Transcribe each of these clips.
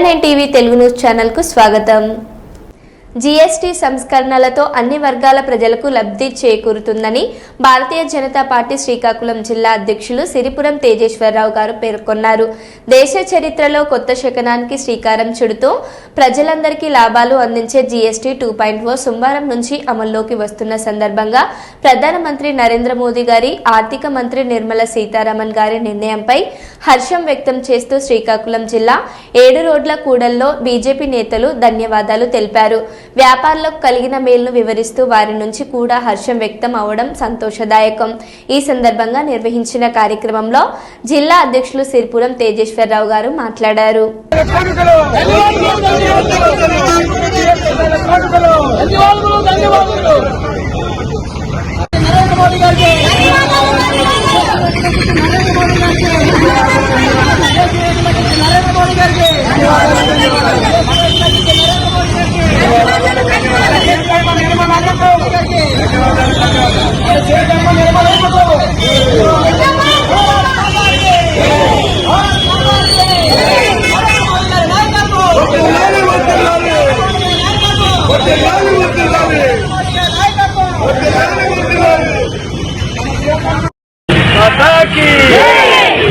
IR9 TV Telugu news channel కు స్వాగతం। GST సంస్కరణలతో అన్ని వర్గాల ప్రజలకు లబ్ధి చేకూరుతుందని భారతీయ జనతా పార్టీ శ్రీకాకుళం జిల్లా అధ్యక్షులు సిరిపురం తేజేశ్వరరావు గారు పేర్కొన్నారు। దేశ చరిత్రలో కొత్త శకనానికి శ్రీకారం చుడుతూ ప్రజలందరికీ లాభాలు అందించే జీఎస్టీ 2.0 సోమవారం నుంచి అమల్లోకి వస్తున్న సందర్భంగా ప్రధానమంత్రి నరేంద్ర మోదీ గారి ఆర్థిక మంత్రి నిర్మలా సీతారామన్ గారి నిర్ణయంపై హర్షం వ్యక్తం చేస్తూ శ్రీకాకుళం జిల్లా 7 రోడ్ల కూడల్లో బీజేపీ నేతలు ధన్యవాదాలు తెలిపారు। వ్యాపారులకు కలిగిన మేలును వివరిస్తూ వారి నుంచి కూడా హర్షం వ్యక్తం అవడం సంతోషదాయకం। ఈ సందర్భంగా నిర్వహించిన కార్యక్రమంలో జిల్లా అధ్యక్షులు సిరిపురం తేజేశ్వరరావు గారు మాట్లాడారు।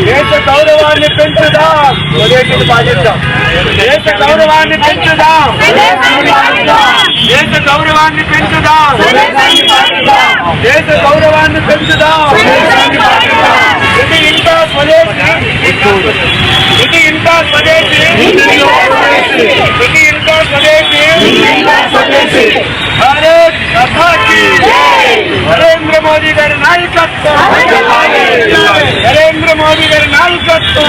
దేశ గౌరవాన్ని పెంచుదాం, దేశ గౌరవాన్ని పెంచుదాం, దేశ గౌరవాన్ని పెంచుదాం, దేశ గౌరవాన్ని పెంచుదాం। ఇది ఇంకా స్వదేశీ, ఇది ఇంకా స్వదేశీ, ఇది ఇంకా స్వదేశీ। భారత్ మాతా కీ జై। నరేంద్ర మోదీ గారి నాయకత్వం, నరేంద్ర మోదీ గారి నాయకత్వం।